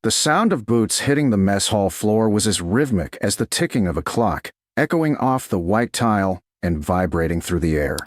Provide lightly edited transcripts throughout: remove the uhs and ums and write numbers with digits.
The sound of boots hitting the mess hall floor was as rhythmic as the ticking of a clock, echoing off the white tile and vibrating through the air.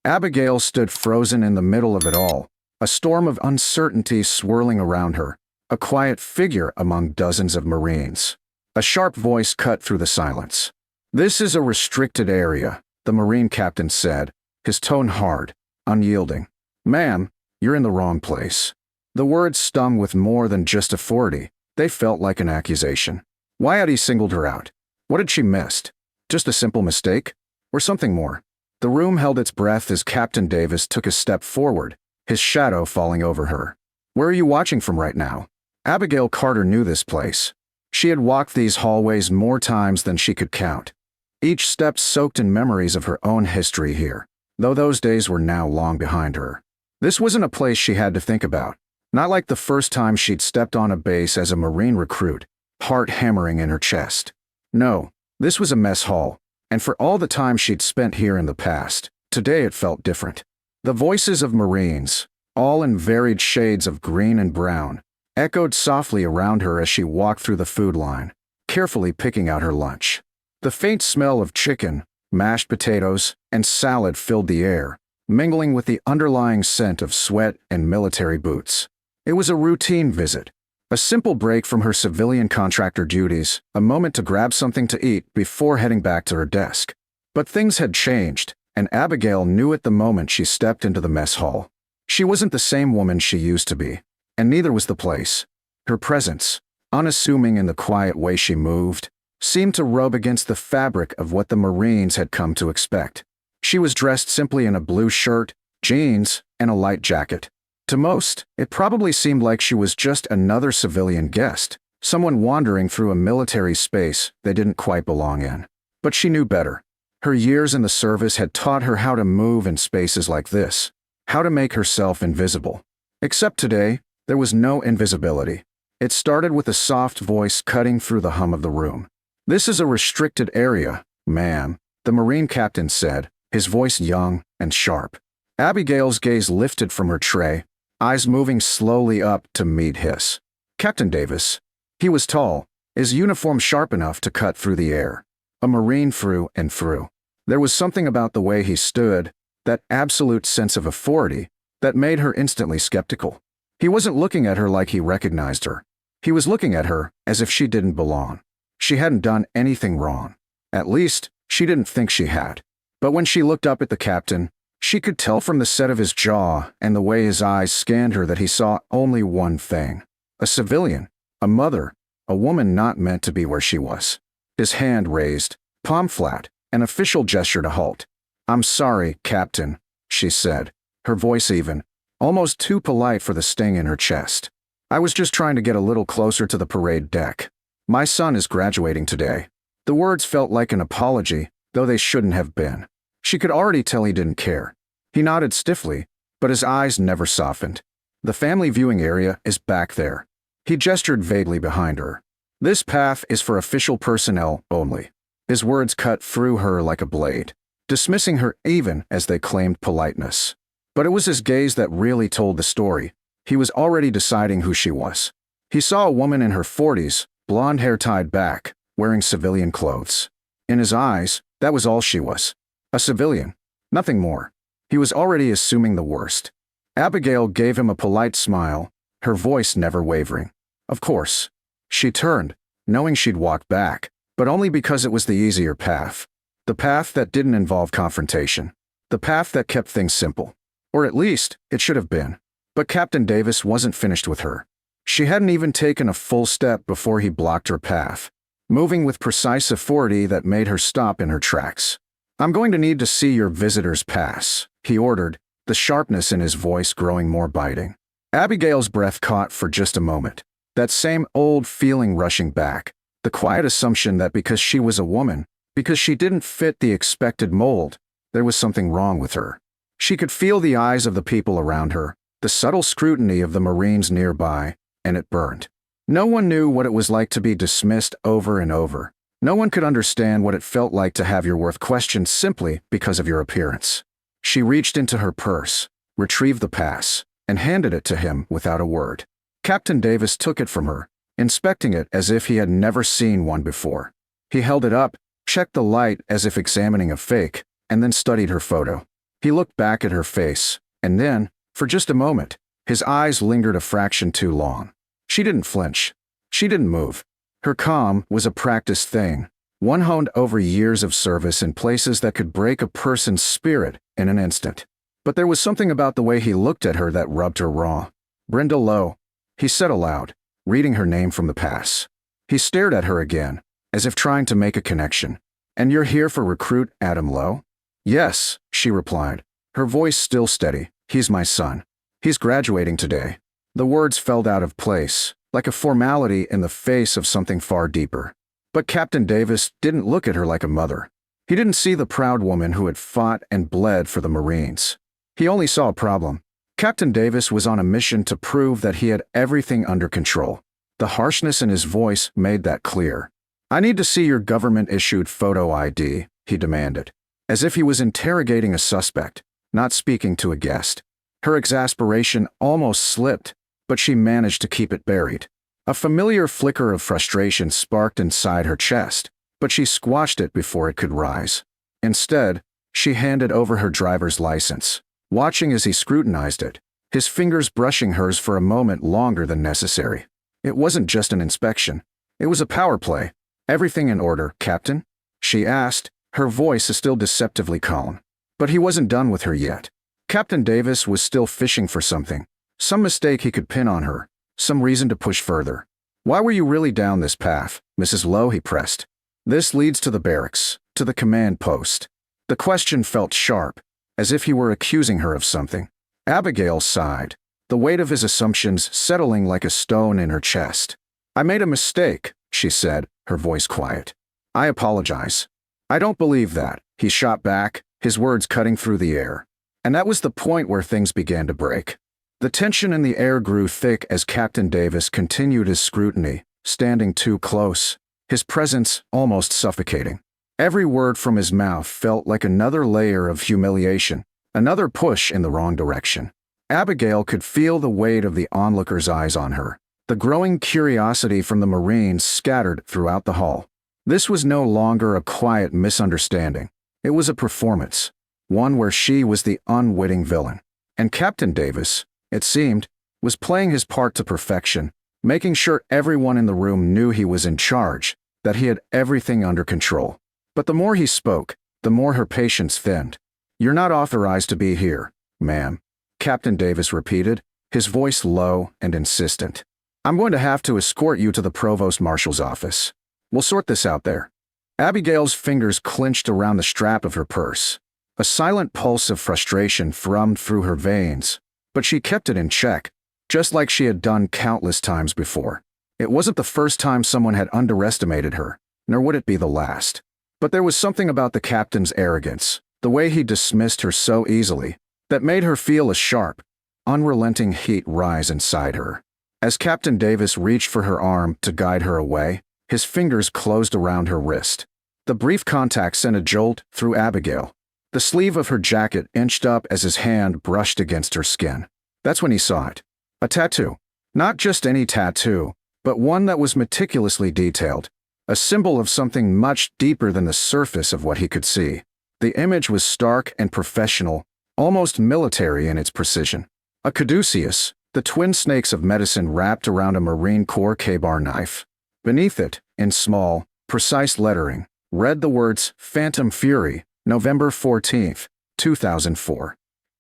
Abigail stood frozen in the middle of it all, a storm of uncertainty swirling around her, a quiet figure among dozens of Marines. A sharp voice cut through the silence. "This is a restricted area," the Marine captain said, his tone hard, unyielding. "Ma'am, you're in the wrong place." The words stung with more than just authority. They felt like an accusation. Why had he singled her out? What had she missed? Just a simple mistake? Or something more? The room held its breath as Captain Davis took a step forward, his shadow falling over her. "Where are you watching from right now?" Abigail Carter knew this place. She had walked these hallways more times than she could count, each step soaked in memories of her own history here, though those days were now long behind her. This wasn't a place she had to think about, not like the first time she'd stepped on a base as a Marine recruit, heart hammering in her chest. No, this was a mess hall, and for all the time she'd spent here in the past, today it felt different. The voices of Marines, all in varied shades of green and brown, echoed softly around her as she walked through the food line, carefully picking out her lunch. The faint smell of chicken, mashed potatoes, and salad filled the air, mingling with the underlying scent of sweat and military boots. It was a routine visit, a simple break from her civilian contractor duties, a moment to grab something to eat before heading back to her desk. But things had changed, and Abigail knew it the moment she stepped into the mess hall. She wasn't the same woman she used to be, and neither was the place. Her presence, unassuming in the quiet way she moved, seemed to rub against the fabric of what the Marines had come to expect. She was dressed simply in a blue shirt, jeans, and a light jacket. To most, it probably seemed like she was just another civilian guest, someone wandering through a military space they didn't quite belong in. But she knew better. Her years in the service had taught her how to move in spaces like this, how to make herself invisible. Except today, there was no invisibility. It started with a soft voice cutting through the hum of the room. "This is a restricted area, ma'am," the Marine captain said, his voice young and sharp. Abigail's gaze lifted from her tray, eyes moving slowly up to meet his. Captain Davis. He was tall, his uniform sharp enough to cut through the air. A Marine through and through. There was something about the way he stood, that absolute sense of authority, that made her instantly skeptical. He wasn't looking at her like he recognized her. He was looking at her as if she didn't belong. She hadn't done anything wrong. At least, she didn't think she had. But when she looked up at the captain, she could tell from the set of his jaw and the way his eyes scanned her that he saw only one thing. A civilian, a mother, a woman not meant to be where she was. His hand raised, palm flat, an official gesture to halt. "I'm sorry, Captain," she said, her voice even, almost too polite for the sting in her chest. "I was just trying to get a little closer to the parade deck. My son is graduating today." The words felt like an apology, though they shouldn't have been. She could already tell he didn't care. He nodded stiffly, but his eyes never softened. "The family viewing area is back there." He gestured vaguely behind her. "This path is for official personnel only." His words cut through her like a blade, dismissing her even as they claimed politeness. But it was his gaze that really told the story. He was already deciding who she was. He saw a woman in her 40s, blonde hair tied back, wearing civilian clothes. In his eyes, that was all she was. A civilian. Nothing more. He was already assuming the worst. Abigail gave him a polite smile, her voice never wavering. "Of course." She turned, knowing she'd walk back, but only because it was the easier path. The path that didn't involve confrontation. The path that kept things simple. Or at least, it should have been. But Captain Davis wasn't finished with her. She hadn't even taken a full step before he blocked her path, moving with precise authority that made her stop in her tracks. "I'm going to need to see your visitor's pass," he ordered, the sharpness in his voice growing more biting. Abigail's breath caught for just a moment. That same old feeling rushing back, the quiet assumption that because she was a woman, because she didn't fit the expected mold, there was something wrong with her. She could feel the eyes of the people around her, the subtle scrutiny of the Marines nearby, and it burned. No one knew what it was like to be dismissed over and over. No one could understand what it felt like to have your worth questioned simply because of your appearance. She reached into her purse, retrieved the pass, and handed it to him without a word. Captain Davis took it from her, inspecting it as if he had never seen one before. He held it up, checked the light as if examining a fake, and then studied her photo. He looked back at her face, and then, for just a moment, his eyes lingered a fraction too long. She didn't flinch. She didn't move. Her calm was a practiced thing, one honed over years of service in places that could break a person's spirit in an instant. But there was something about the way he looked at her that rubbed her raw. "Brenda Lowe," he said aloud, reading her name from the pass. He stared at her again, as if trying to make a connection. "And you're here for recruit Adam Lowe?" "Yes," she replied, her voice still steady. "He's my son. He's graduating today." The words fell out of place, like a formality in the face of something far deeper. But Captain Davis didn't look at her like a mother. He didn't see the proud woman who had fought and bled for the Marines. He only saw a problem. Captain Davis was on a mission to prove that he had everything under control. The harshness in his voice made that clear. "I need to see your government-issued photo ID," he demanded, as if he was interrogating a suspect, not speaking to a guest. Her exasperation almost slipped, but she managed to keep it buried. A familiar flicker of frustration sparked inside her chest, but she squashed it before it could rise. Instead, she handed over her driver's license, watching as he scrutinized it, his fingers brushing hers for a moment longer than necessary. It wasn't just an inspection. It was a power play. "Everything in order, Captain?" she asked, her voice still deceptively calm. But he wasn't done with her yet. Captain Davis was still fishing for something, some mistake he could pin on her, some reason to push further. "Why were you really down this path, Mrs. Lowe?" he pressed. "This leads to the barracks, to the command post." The question felt sharp, as if he were accusing her of something. Abigail sighed, the weight of his assumptions settling like a stone in her chest. "I made a mistake," she said, her voice quiet. "I apologize." "I don't believe that," he shot back, his words cutting through the air. And that was the point where things began to break. The tension in the air grew thick as Captain Davis continued his scrutiny, standing too close, his presence almost suffocating. Every word from his mouth felt like another layer of humiliation, another push in the wrong direction. Abigail could feel the weight of the onlookers' eyes on her, the growing curiosity from the Marines scattered throughout the hall. This was no longer a quiet misunderstanding. It was a performance, one where she was the unwitting villain. And Captain Davis, it seemed, was playing his part to perfection, making sure everyone in the room knew he was in charge, that he had everything under control. But the more he spoke, the more her patience thinned. "You're not authorized to be here, ma'am," Captain Davis repeated, his voice low and insistent. "I'm going to have to escort you to the provost marshal's office. We'll sort this out there." Abigail's fingers clenched around the strap of her purse. A silent pulse of frustration thrummed through her veins, but she kept it in check, just like she had done countless times before. It wasn't the first time someone had underestimated her, nor would it be the last. But there was something about the captain's arrogance, the way he dismissed her so easily, that made her feel a sharp, unrelenting heat rise inside her. As Captain Davis reached for her arm to guide her away, his fingers closed around her wrist. The brief contact sent a jolt through Abigail. The sleeve of her jacket inched up as his hand brushed against her skin. That's when he saw it. A tattoo. Not just any tattoo, but one that was meticulously detailed. A symbol of something much deeper than the surface of what he could see. The image was stark and professional, almost military in its precision. A caduceus, the twin snakes of medicine wrapped around a Marine Corps K-bar knife. Beneath it, in small, precise lettering, read the words "Phantom Fury, November 14th, 2004.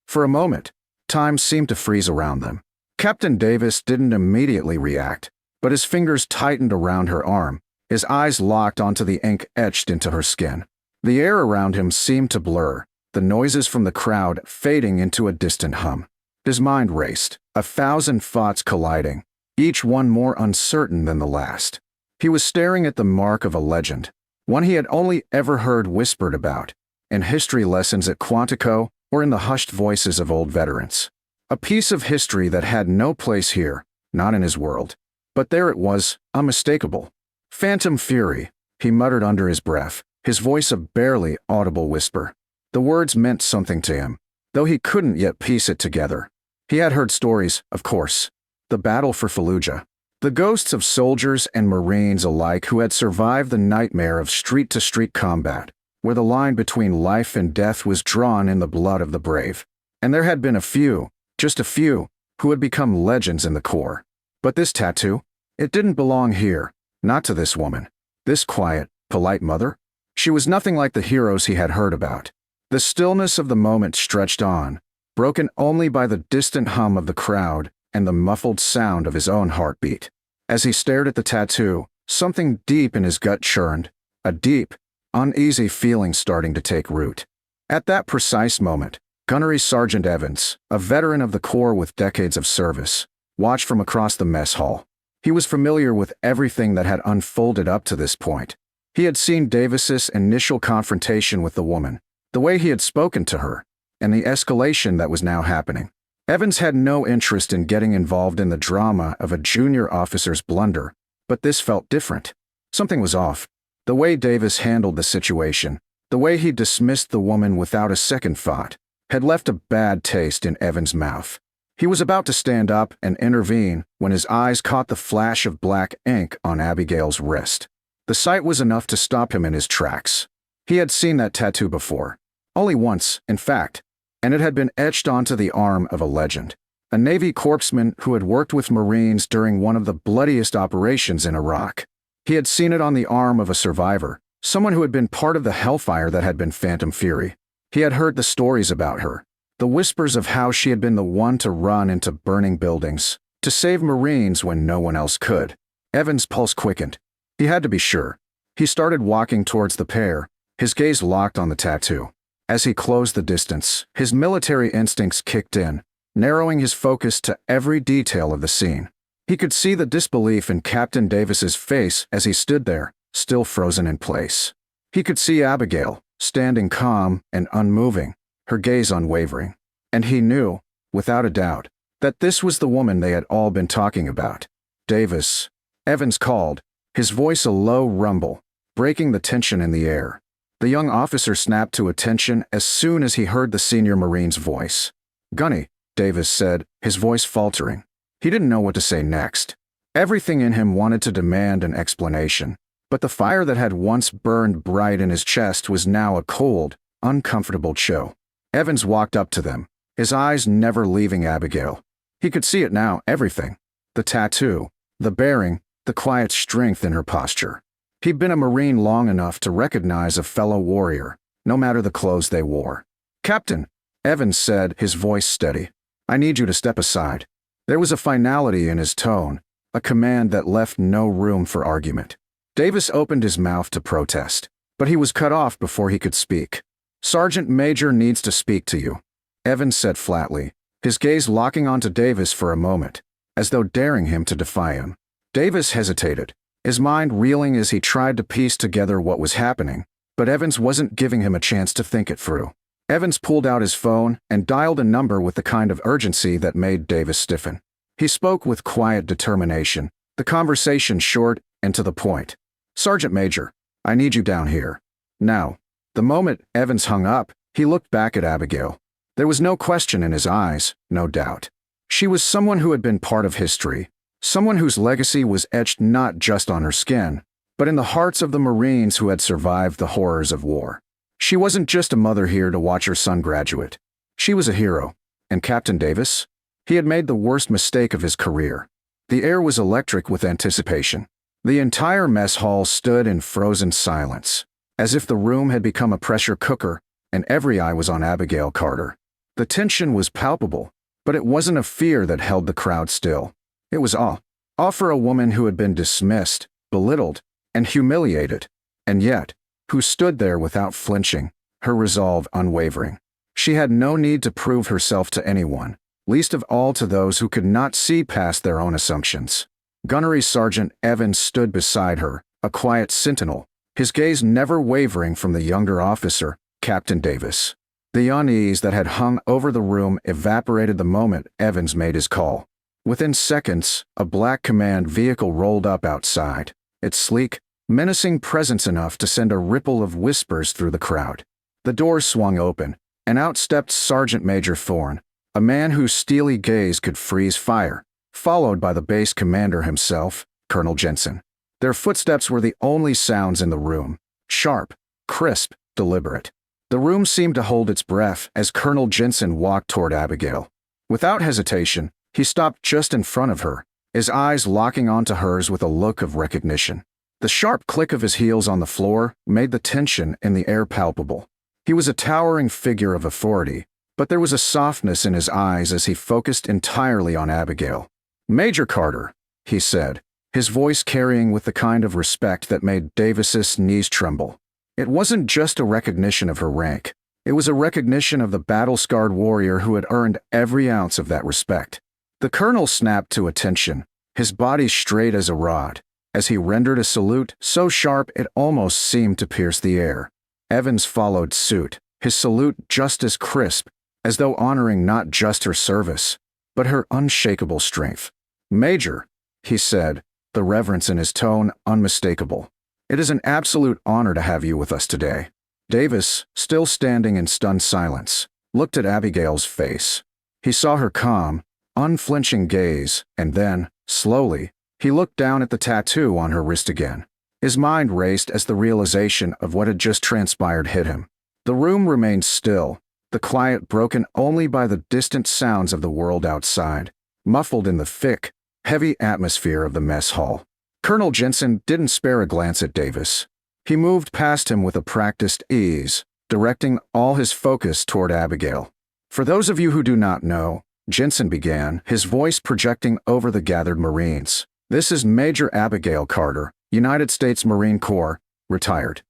For a moment, time seemed to freeze around them. Captain Davis didn't immediately react, but his fingers tightened around her arm, his eyes locked onto the ink etched into her skin. The air around him seemed to blur, the noises from the crowd fading into a distant hum. His mind raced, 1,000 thoughts colliding, each one more uncertain than the last. He was staring at the mark of a legend, one he had only ever heard whispered about, in history lessons at Quantico or in the hushed voices of old veterans. A piece of history that had no place here, not in his world. But there it was, unmistakable. "Phantom Fury," he muttered under his breath, his voice a barely audible whisper. The words meant something to him, though he couldn't yet piece it together. He had heard stories, of course. The battle for Fallujah. The ghosts of soldiers and Marines alike who had survived the nightmare of street-to-street combat, where the line between life and death was drawn in the blood of the brave. And there had been a few, just a few, who had become legends in the Corps. But this tattoo? It didn't belong here, not to this woman. This quiet, polite mother? She was nothing like the heroes he had heard about. The stillness of the moment stretched on, broken only by the distant hum of the crowd and the muffled sound of his own heartbeat. As he stared at the tattoo, something deep in his gut churned, a deep, uneasy feeling starting to take root. At that precise moment, Gunnery Sergeant Evans, a veteran of the Corps with decades of service, watched from across the mess hall. He was familiar with everything that had unfolded up to this point. He had seen Davis's initial confrontation with the woman, the way he had spoken to her, and the escalation that was now happening. Evans had no interest in getting involved in the drama of a junior officer's blunder, but this felt different. Something was off. The way Davis handled the situation, the way he dismissed the woman without a second thought, had left a bad taste in Evans' mouth. He was about to stand up and intervene when his eyes caught the flash of black ink on Abigail's wrist. The sight was enough to stop him in his tracks. He had seen that tattoo before. Only once, in fact, and it had been etched onto the arm of a legend. A Navy corpsman who had worked with Marines during one of the bloodiest operations in Iraq. He had seen it on the arm of a survivor, someone who had been part of the hellfire that had been Phantom Fury. He had heard the stories about her, the whispers of how she had been the one to run into burning buildings, to save Marines when no one else could. Evans' pulse quickened. He had to be sure. He started walking towards the pair, his gaze locked on the tattoo. As he closed the distance, his military instincts kicked in, narrowing his focus to every detail of the scene. He could see the disbelief in Captain Davis's face as he stood there, still frozen in place. He could see Abigail, standing calm and unmoving, her gaze unwavering. And he knew, without a doubt, that this was the woman they had all been talking about. Davis. Evans called, his voice a low rumble, breaking the tension in the air. The young officer snapped to attention as soon as he heard the senior Marine's voice. "Gunny," Davis said, his voice faltering. He didn't know what to say next. Everything in him wanted to demand an explanation, but the fire that had once burned bright in his chest was now a cold, uncomfortable chill. Evans walked up to them, his eyes never leaving Abigail. He could see it now, everything. The tattoo, the bearing, the quiet strength in her posture. He'd been a Marine long enough to recognize a fellow warrior, no matter the clothes they wore. "Captain," Evans said, his voice steady. "I need you to step aside." There was a finality in his tone, a command that left no room for argument. Davis opened his mouth to protest, but he was cut off before he could speak. "Sergeant Major needs to speak to you," Evans said flatly, his gaze locking onto Davis for a moment, as though daring him to defy him. Davis hesitated, his mind reeling as he tried to piece together what was happening, but Evans wasn't giving him a chance to think it through. Evans pulled out his phone and dialed a number with the kind of urgency that made Davis stiffen. He spoke with quiet determination, the conversation short and to the point. "Sergeant Major, I need you down here. Now." The moment Evans hung up, he looked back at Abigail. There was no question in his eyes, no doubt. She was someone who had been part of history, someone whose legacy was etched not just on her skin, but in the hearts of the Marines who had survived the horrors of war. She wasn't just a mother here to watch her son graduate. She was a hero. And Captain Davis? He had made the worst mistake of his career. The air was electric with anticipation. The entire mess hall stood in frozen silence, as if the room had become a pressure cooker, and every eye was on Abigail Carter. The tension was palpable, but it wasn't a fear that held the crowd still. It was awe. Awe for a woman who had been dismissed, belittled, and humiliated, and yet, who stood there without flinching, her resolve unwavering. She had no need to prove herself to anyone, least of all to those who could not see past their own assumptions. Gunnery Sergeant Evans stood beside her, a quiet sentinel, his gaze never wavering from the younger officer, Captain Davis. The unease that had hung over the room evaporated the moment Evans made his call. Within seconds, a black command vehicle rolled up outside, its sleek, menacing presence enough to send a ripple of whispers through the crowd. The door swung open, and out stepped Sergeant Major Thorne, a man whose steely gaze could freeze fire, followed by the base commander himself, Colonel Jensen. Their footsteps were the only sounds in the room, sharp, crisp, deliberate. The room seemed to hold its breath as Colonel Jensen walked toward Abigail. Without hesitation, he stopped just in front of her, his eyes locking onto hers with a look of recognition. The sharp click of his heels on the floor made the tension in the air palpable. He was a towering figure of authority, but there was a softness in his eyes as he focused entirely on Abigail. "Major Carter," he said, his voice carrying with the kind of respect that made Davis's knees tremble. It wasn't just a recognition of her rank. It was a recognition of the battle-scarred warrior who had earned every ounce of that respect. The colonel snapped to attention, his body straight as a rod, as he rendered a salute so sharp it almost seemed to pierce the air. Evans followed suit, his salute just as crisp, as though honoring not just her service, but her unshakable strength. "Major," he said, the reverence in his tone unmistakable. "It is an absolute honor to have you with us today." Davis, still standing in stunned silence, looked at Abigail's face. He saw her calm, unflinching gaze, and then, slowly, he looked down at the tattoo on her wrist again. His mind raced as the realization of what had just transpired hit him. The room remained still, the quiet broken only by the distant sounds of the world outside, muffled in the thick, heavy atmosphere of the mess hall. Colonel Jensen didn't spare a glance at Davis. He moved past him with a practiced ease, directing all his focus toward Abigail. "For those of you who do not know," Jensen began, his voice projecting over the gathered Marines, "this is Major Abigail Carter, United States Marine Corps, retired."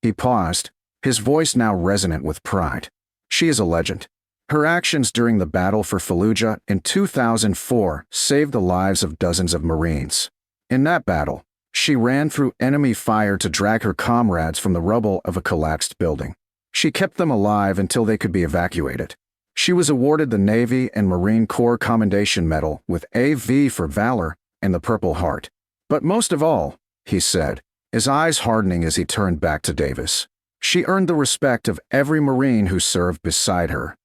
He paused, his voice now resonant with pride. "She is a legend. Her actions during the battle for Fallujah in 2004 saved the lives of dozens of Marines. In that battle, she ran through enemy fire to drag her comrades from the rubble of a collapsed building. She kept them alive until they could be evacuated. She was awarded the Navy and Marine Corps Commendation Medal with AV for Valor and the Purple Heart. But most of all," he said, his eyes hardening as he turned back to Davis, "she earned the respect of every Marine who served beside her."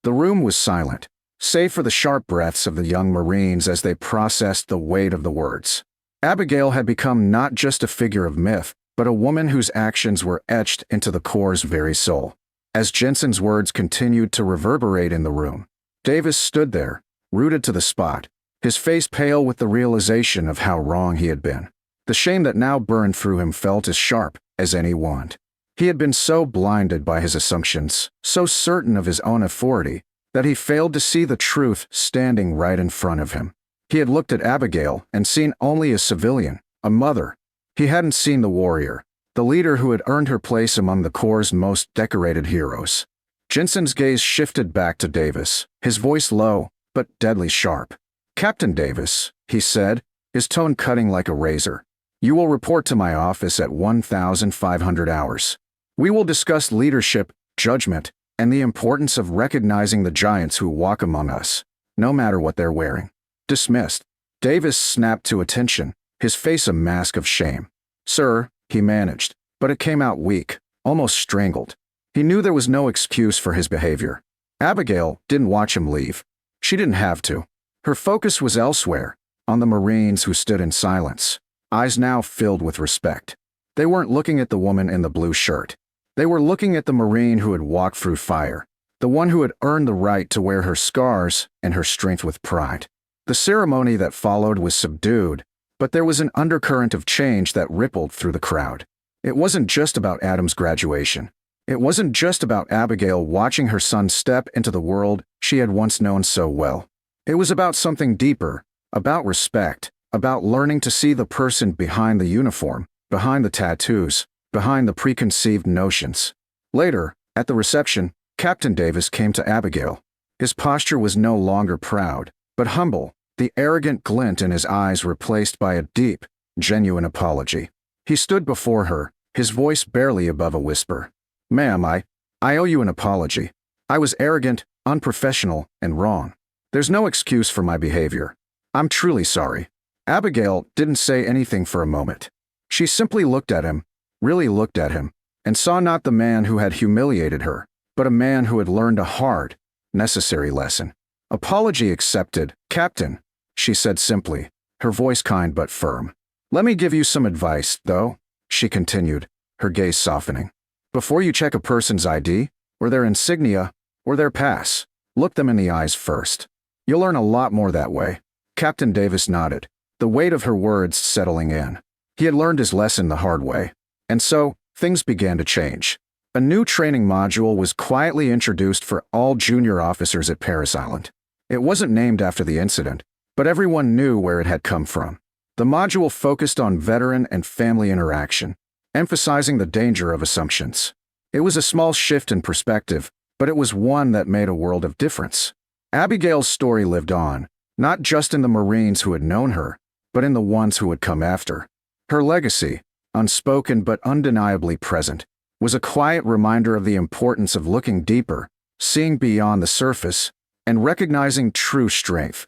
The room was silent, save for the sharp breaths of the young Marines as they processed the weight of the words. Abigail had become not just a figure of myth, but a woman whose actions were etched into the Corps' very soul. As Jensen's words continued to reverberate in the room, Davis stood there, rooted to the spot, his face pale with the realization of how wrong he had been. The shame that now burned through him felt as sharp as any wand. He had been so blinded by his assumptions, so certain of his own authority, that he failed to see the truth standing right in front of him. He had looked at Abigail and seen only a civilian, a mother. He hadn't seen the warrior, the leader who had earned her place among the Corps' most decorated heroes. Jensen's gaze shifted back to Davis, his voice low, but deadly sharp. "Captain Davis," he said, his tone cutting like a razor, "you will report to my office at 1500 hours. We will discuss leadership, judgment, and the importance of recognizing the giants who walk among us, no matter what they're wearing." Dismissed. Davis snapped to attention, his face a mask of shame. "Sir," he managed, but it came out weak, almost strangled. He knew there was no excuse for his behavior. Abigail didn't watch him leave. She didn't have to. Her focus was elsewhere, on the Marines who stood in silence, eyes now filled with respect. They weren't looking at the woman in the blue shirt. They were looking at the Marine who had walked through fire, the one who had earned the right to wear her scars and her strength with pride. The ceremony that followed was subdued, but there was an undercurrent of change that rippled through the crowd. It wasn't just about Adam's graduation. It wasn't just about Abigail watching her son step into the world she had once known so well. It was about something deeper, about respect, about learning to see the person behind the uniform, behind the tattoos, behind the preconceived notions. Later, at the reception, Captain Davis came to Abigail. His posture was no longer proud, but humble, the arrogant glint in his eyes replaced by a deep, genuine apology. He stood before her, his voice barely above a whisper. "Ma'am, I owe you an apology. I was arrogant, unprofessional, and wrong. There's no excuse for my behavior. I'm truly sorry." Abigail didn't say anything for a moment. She simply looked at him, really looked at him, and saw not the man who had humiliated her, but a man who had learned a hard, necessary lesson. "Apology accepted, Captain," she said simply, her voice kind but firm. Let me give you some advice, though, she continued, her gaze softening. Before you check a person's ID, or their insignia, or their pass, look them in the eyes first. You'll learn a lot more that way. Captain Davis nodded, the weight of her words settling in. He had learned his lesson the hard way. And so, things began to change. A new training module was quietly introduced for all junior officers at Paris Island. It wasn't named after the incident, but everyone knew where it had come from. The module focused on veteran and family interaction, emphasizing the danger of assumptions. It was a small shift in perspective, but it was one that made a world of difference. Abigail's story lived on, not just in the Marines who had known her, but in the ones who would come after. Her legacy, unspoken but undeniably present, was a quiet reminder of the importance of looking deeper, seeing beyond the surface, and recognizing true strength,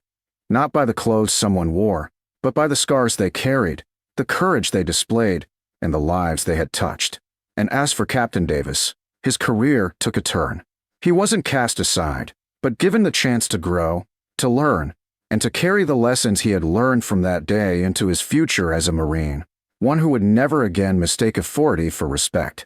not by the clothes someone wore, but by the scars they carried, the courage they displayed, and the lives they had touched. And as for Captain Davis, his career took a turn. He wasn't cast aside, but given the chance to grow, to learn, and to carry the lessons he had learned from that day into his future as a Marine, one who would never again mistake authority for respect.